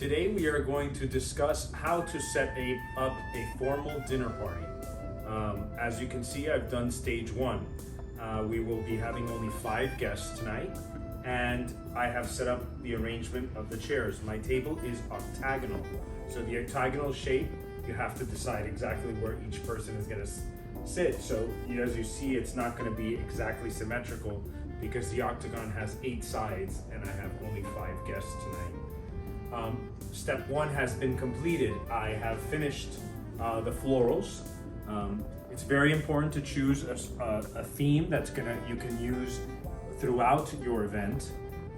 Today we are going to discuss how to set up a formal dinner party. As you can see, I've done stage one. We will be having only 5 guests tonight, and I have set up the arrangement of the chairs. My table is octagonal, so the octagonal shape, you have to decide exactly where each person is going to sit. So as you see, it's not going to be exactly symmetrical because the octagon has 8 sides and I have only 5 guests tonight. Step 1 has been completed. I have finished the florals. It's very important to choose a theme you can use throughout your event.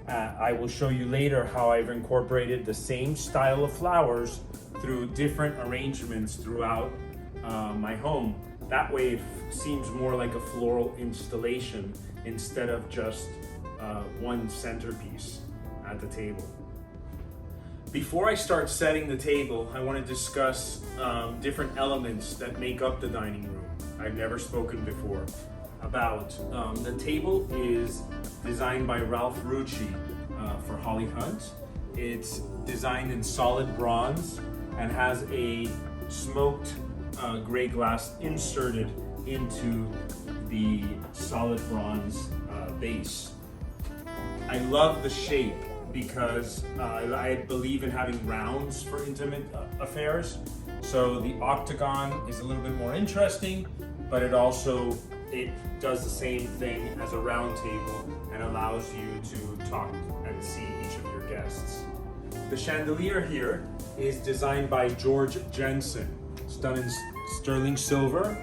I will show you later how I've incorporated the same style of flowers through different arrangements throughout my home. That way it seems more like a floral installation instead of just one centerpiece at the table. Before I start setting the table, I want to discuss different elements that make up the dining room. I've never spoken before about. The table is designed by Ralph Rucci for Holly Hunt. It's designed in solid bronze and has a smoked gray glass inserted into the solid bronze base. I love the shape because I believe in having rounds for intimate affairs. So the octagon is a little bit more interesting, but it does the same thing as a round table and allows you to talk and see each of your guests. The chandelier here is designed by George Jensen. It's done in sterling silver,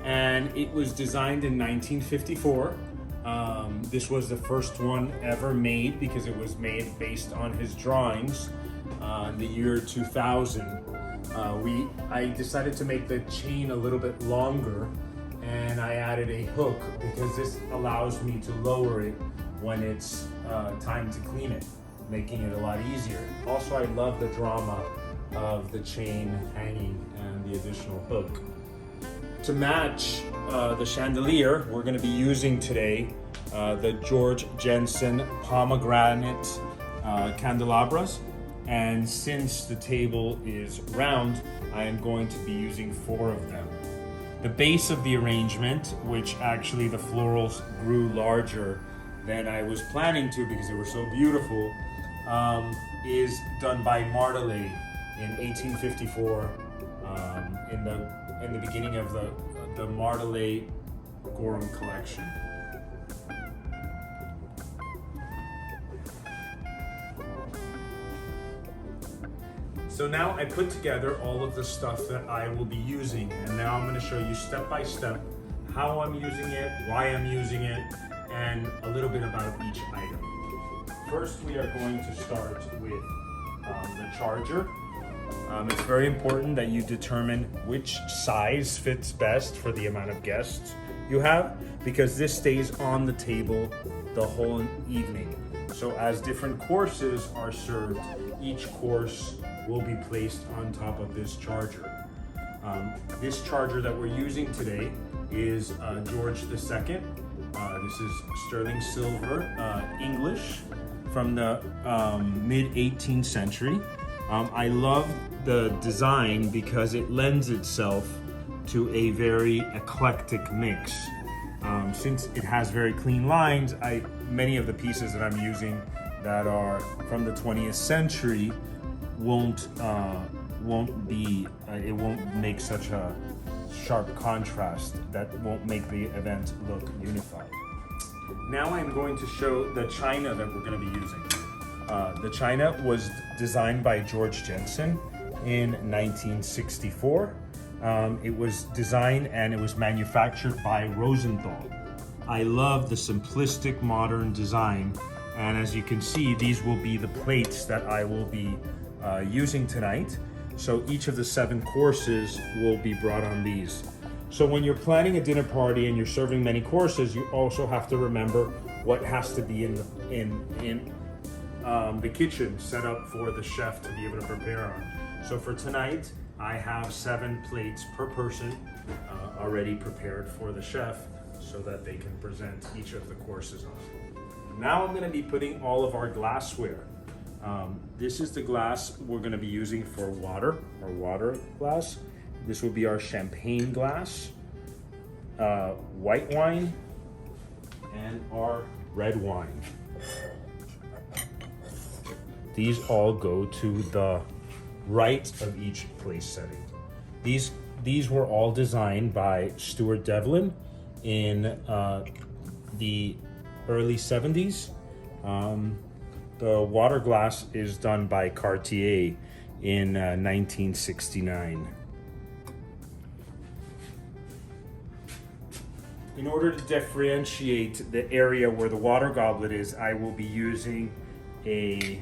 and it was designed in 1954. This was the first one ever made because it was made based on his drawings in the year 2000. I decided to make the chain a little bit longer, and I added a hook because this allows me to lower it when it's time to clean it, making it a lot easier. Also, I love the drama of the chain hanging and the additional hook. To match the chandelier, we're going to be using today the George Jensen pomegranate candelabras. And since the table is round, I am going to be using 4 of them. The base of the arrangement, which actually the florals grew larger than I was planning to because they were so beautiful, is done by Martelet in 1854 in the beginning of the Martelet Gorham collection. So now I put together all of the stuff that I will be using, and now I'm going to show you step by step how I'm using it, why I'm using it, and a little bit about each item. First, we are going to start with the charger. It's very important that you determine which size fits best for the amount of guests you have, because this stays on the table the whole evening. So as different courses are served, each course will be placed on top of this charger. This charger that we're using today is George II. This is sterling silver, English, from the mid 18th century. I love the design because it lends itself to a very eclectic mix. Since it has very clean lines, many of the pieces that I'm using that are from the 20th century won't make such a sharp contrast. That won't make the event look unified. Now I'm going to show the china that we're going to be using. The china was designed by George Jensen in 1964. It was designed and it was manufactured by Rosenthal. I love the simplistic modern design, and as you can see, these will be the plates that I will be using tonight. So each of the 7 courses will be brought on these. So when you're planning a dinner party and you're serving many courses, you also have to remember what has to be in the kitchen set up for the chef to be able to prepare on. So for tonight, I have 7 plates per person already prepared for the chef so that they can present each of the courses on. Now I'm going to be putting all of our glassware This is the glass we're going to be using for water, our water glass. This will be our champagne glass, white wine, and our red wine. These all go to the right of each place setting. These were all designed by Stuart Devlin in the early 70s. The water glass is done by Cartier in 1969. In order to differentiate the area where the water goblet is, I will be using a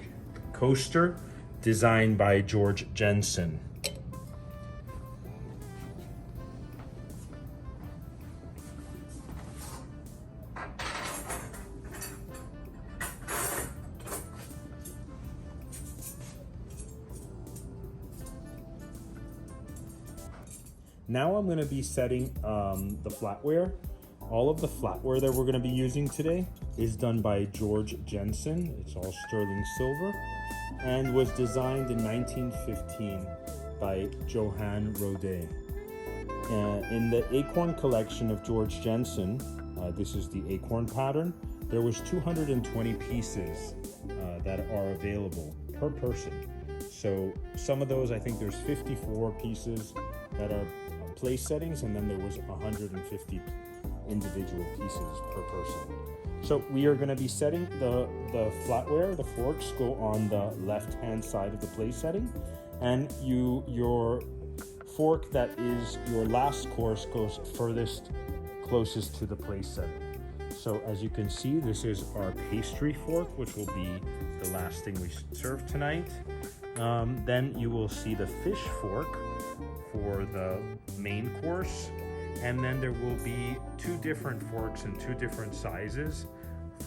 coaster designed by George Jensen. Now I'm going to be setting the flatware. All of the flatware that we're going to be using today is done by George Jensen. It's all sterling silver and was designed in 1915 by Johann Rodet. In the Acorn collection of George Jensen, this is the Acorn pattern, there was 220 pieces that are available per person. So some of those, I think there's 54 pieces that are place settings, and then there was 150 individual pieces per person. So we are going to be setting the flatware. The forks go on the left hand side of the place setting, and your fork that is your last course goes closest to the place setting. So as you can see, this is our pastry fork, which will be the last thing we serve tonight. Then you will see the fish fork for the main course, and then there will be two different forks in two different sizes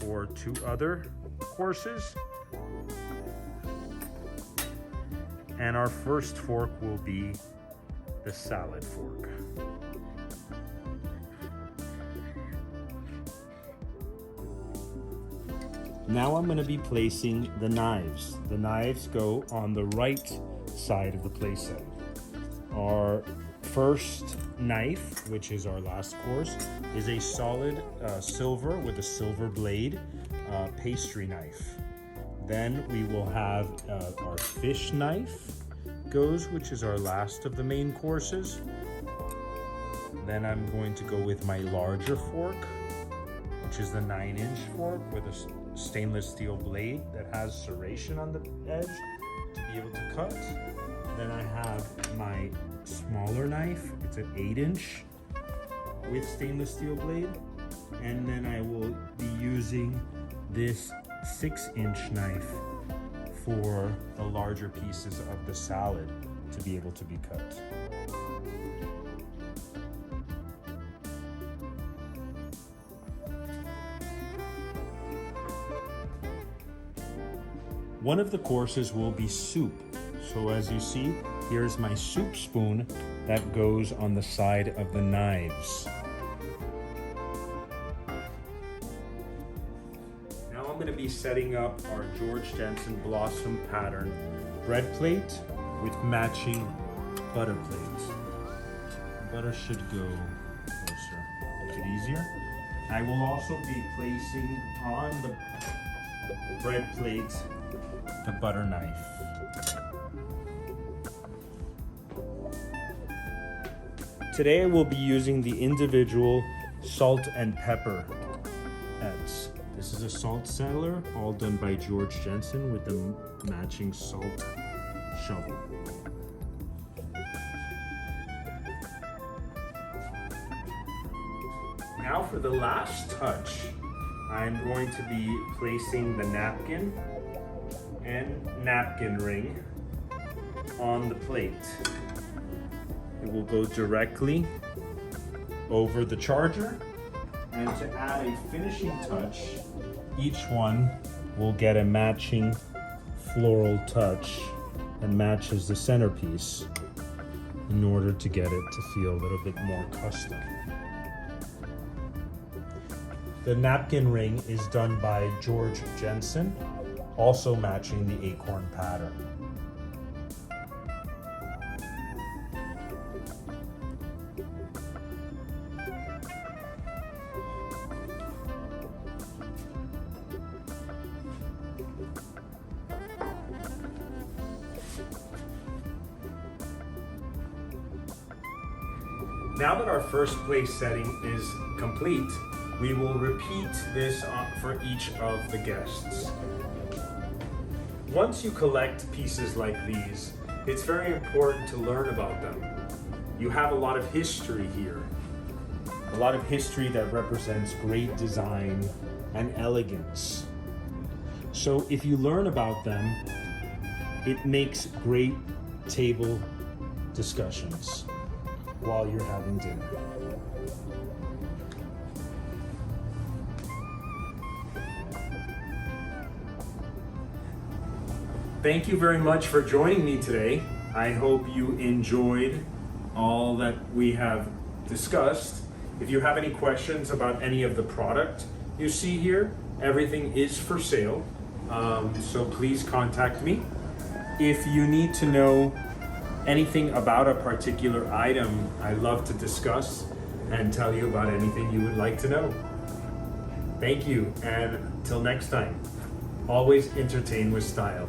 for two other courses. And our first fork will be the salad fork. Now I'm going to be placing the knives. The knives go on the right side of the place setting. Our first knife, which is our last course, is a solid silver with a silver blade pastry knife. Then we will have our fish knife goes, which is our last of the main courses. Then I'm going to go with my larger fork, which is the 9-inch fork with a stainless steel blade that has serration on the edge to be able to cut. Then I have my smaller knife. It's an 8-inch with stainless steel blade. And then I will be using this 6-inch knife for the larger pieces of the salad to be able to be cut. One of the courses will be soup. So as you see, here's my soup spoon that goes on the side of the knives. Now I'm going to be setting up our George Jensen Blossom pattern bread plate with matching butter plate. Butter should go closer, make it easier. I will also be placing on the bread plate the butter knife. Today I will be using the individual salt and pepper heads. This is a salt cellar, all done by George Jensen with the matching salt shovel. Now for the last touch, I'm going to be placing the napkin and napkin ring on the plate. It will go directly over the charger, and to add a finishing touch, each one will get a matching floral touch that matches the centerpiece in order to get it to feel a little bit more custom. The napkin ring is done by George Jensen. also matching the acorn pattern. Now that our first place setting is complete, we will repeat this for each of the guests. Once you collect pieces like these, it's very important to learn about them. You have a lot of history here. A lot of history that represents great design and elegance. So if you learn about them, it makes great table discussions while you're having dinner. Thank you very much for joining me today. I hope you enjoyed all that we have discussed. If you have any questions about any of the product you see here, everything is for sale. So please contact me. If you need to know anything about a particular item, I love to discuss and tell you about anything you would like to know. Thank you, and till next time, always entertain with style.